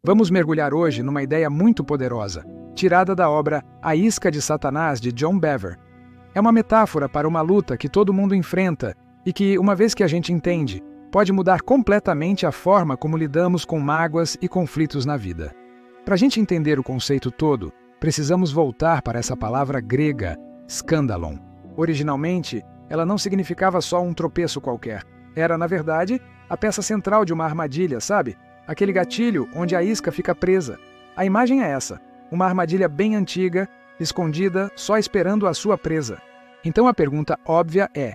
Vamos mergulhar hoje numa ideia muito poderosa, tirada da obra A Isca de Satanás, de John Bevere. É uma metáfora para uma luta que todo mundo enfrenta e que, uma vez que a gente entende, pode mudar completamente a forma como lidamos com mágoas e conflitos na vida. Para a gente entender o conceito todo, precisamos voltar para essa palavra grega, skandalon. Originalmente, ela não significava só um tropeço qualquer. Era, na verdade, a peça central de uma armadilha, sabe? Aquele gatilho onde a isca fica presa. A imagem é essa, uma armadilha bem antiga, escondida, só esperando a sua presa. Então a pergunta óbvia é: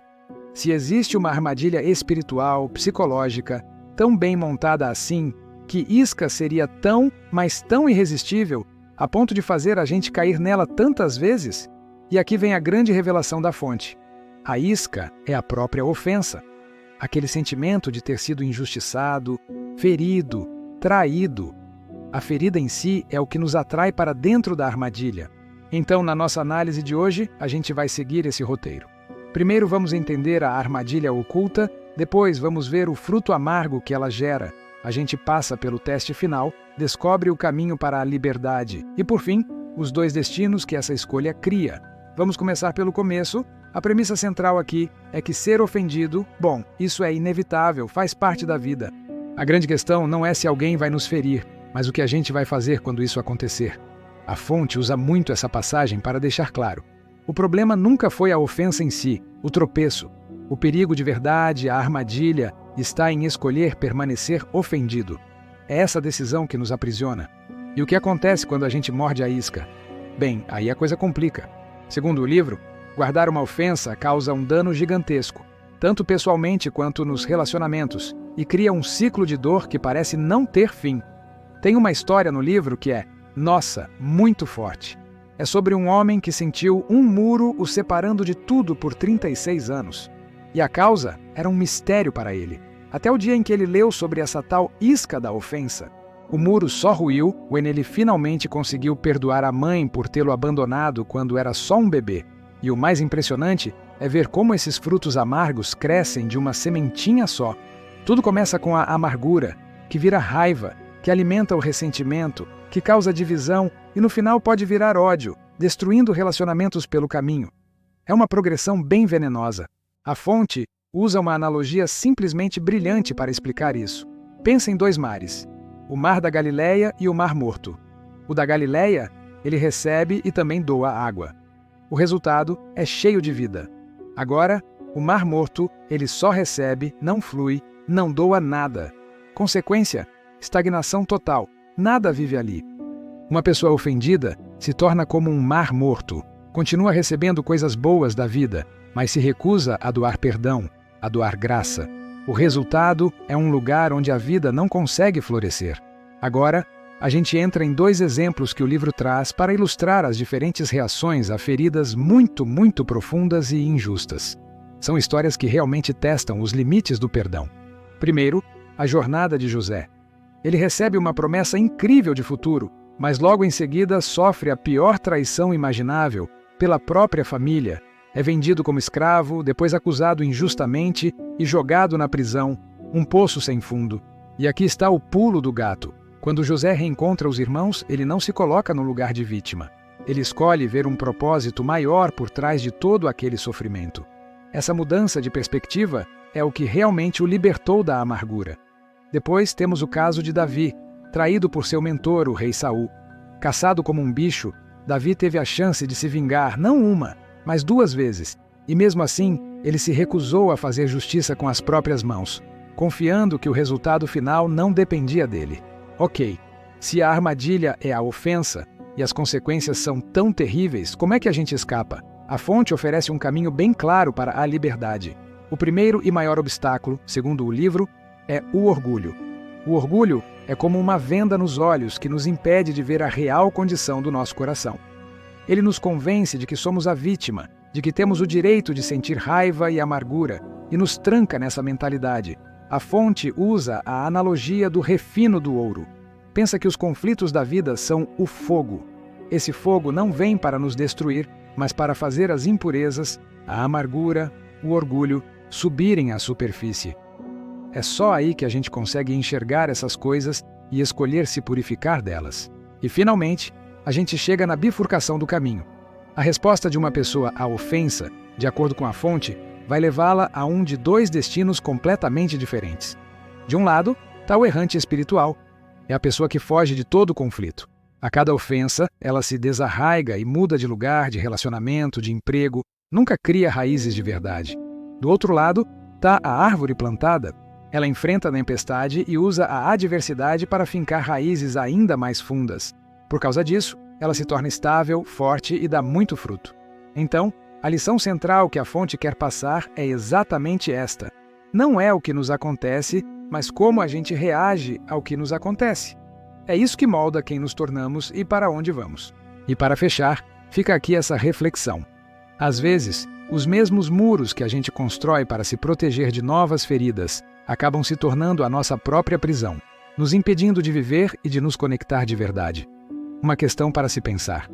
se existe uma armadilha espiritual, psicológica, tão bem montada assim, que isca seria tão, mas tão irresistível, a ponto de fazer a gente cair nela tantas vezes? E aqui vem a grande revelação da fonte. A isca é a própria ofensa. Aquele sentimento de ter sido injustiçado, ferido, traído. A ferida em si é o que nos atrai para dentro da armadilha. Então, na nossa análise de hoje, a gente vai seguir esse roteiro. Primeiro vamos entender a armadilha oculta, depois vamos ver o fruto amargo que ela gera. A gente passa pelo teste final, descobre o caminho para a liberdade e, por fim, os dois destinos que essa escolha cria. Vamos começar pelo começo. A premissa central aqui é que ser ofendido, bom, isso é inevitável, faz parte da vida. A grande questão não é se alguém vai nos ferir, mas o que a gente vai fazer quando isso acontecer. A fonte usa muito essa passagem para deixar claro. O problema nunca foi a ofensa em si, o tropeço. O perigo de verdade, a armadilha, está em escolher permanecer ofendido. É essa decisão que nos aprisiona. E o que acontece quando a gente morde a isca? Bem, aí a coisa complica. Segundo o livro, guardar uma ofensa causa um dano gigantesco, tanto pessoalmente quanto nos relacionamentos, e cria um ciclo de dor que parece não ter fim. Tem uma história no livro que é, nossa, muito forte. É sobre um homem que sentiu um muro o separando de tudo por 36 anos. E a causa era um mistério para ele, até o dia em que ele leu sobre essa tal isca da ofensa. O muro só ruiu quando ele finalmente conseguiu perdoar a mãe por tê-lo abandonado quando era só um bebê. E o mais impressionante é ver como esses frutos amargos crescem de uma sementinha só. Tudo começa com a amargura, que vira raiva, que alimenta o ressentimento, que causa divisão e no final pode virar ódio, destruindo relacionamentos pelo caminho. É uma progressão bem venenosa. A fonte usa uma analogia simplesmente brilhante para explicar isso. Pensa em dois mares, o Mar da Galileia e o Mar Morto. O da Galileia, ele recebe e também doa água. O resultado é cheio de vida. Agora, o Mar Morto, ele só recebe, não flui, não doa nada. Consequência, estagnação total. Nada vive ali. Uma pessoa ofendida se torna como um mar morto. Continua recebendo coisas boas da vida, mas se recusa a doar perdão, a doar graça. O resultado é um lugar onde a vida não consegue florescer. Agora, a gente entra em dois exemplos que o livro traz para ilustrar as diferentes reações a feridas muito, muito profundas e injustas. São histórias que realmente testam os limites do perdão. Primeiro, a jornada de José. Ele recebe uma promessa incrível de futuro, mas logo em seguida sofre a pior traição imaginável pela própria família. É vendido como escravo, depois acusado injustamente e jogado na prisão, um poço sem fundo. E aqui está o pulo do gato. Quando José reencontra os irmãos, ele não se coloca no lugar de vítima. Ele escolhe ver um propósito maior por trás de todo aquele sofrimento. Essa mudança de perspectiva é o que realmente o libertou da amargura. Depois temos o caso de Davi, traído por seu mentor, o rei Saul. Caçado como um bicho, Davi teve a chance de se vingar não uma, mas 2 vezes, e mesmo assim, ele se recusou a fazer justiça com as próprias mãos, confiando que o resultado final não dependia dele. Ok, se a armadilha é a ofensa e as consequências são tão terríveis, como é que a gente escapa? A fonte oferece um caminho bem claro para a liberdade. O primeiro e maior obstáculo, segundo o livro, é o orgulho. O orgulho é como uma venda nos olhos que nos impede de ver a real condição do nosso coração. Ele nos convence de que somos a vítima, de que temos o direito de sentir raiva e amargura, e nos tranca nessa mentalidade. A fonte usa a analogia do refino do ouro. Pensa que os conflitos da vida são o fogo. Esse fogo não vem para nos destruir, mas para fazer as impurezas, a amargura, o orgulho, subirem à superfície. É só aí que a gente consegue enxergar essas coisas e escolher se purificar delas. E, finalmente, a gente chega na bifurcação do caminho. A resposta de uma pessoa à ofensa, de acordo com a fonte, vai levá-la a um de dois destinos completamente diferentes. De um lado, está o errante espiritual. É a pessoa que foge de todo conflito. A cada ofensa, ela se desarraiga e muda de lugar, de relacionamento, de emprego, nunca cria raízes de verdade. Do outro lado, está a árvore plantada. Ela enfrenta a tempestade e usa a adversidade para fincar raízes ainda mais fundas. Por causa disso, ela se torna estável, forte e dá muito fruto. Então, a lição central que a fonte quer passar é exatamente esta. Não é o que nos acontece, mas como a gente reage ao que nos acontece. É isso que molda quem nos tornamos e para onde vamos. E para fechar, fica aqui essa reflexão. Às vezes, os mesmos muros que a gente constrói para se proteger de novas feridas acabam se tornando a nossa própria prisão, nos impedindo de viver e de nos conectar de verdade. Uma questão para se pensar.